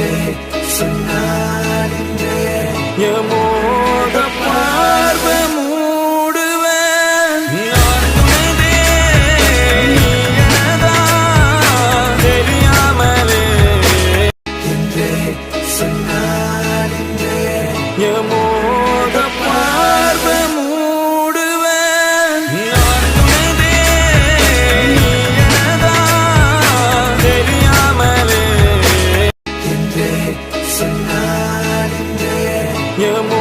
என்றே சொன்னார் என்றே யமோத பார்வை மூடுவேன் நான் உனதே நீயனதா தெரியாமலே என்றே சொன்னார் என்றே யமோத பார்வை மூடுவேன் நான் உனதே நீயனதா தெரியாமலே என்றே சொன்னார் என்றே யமோத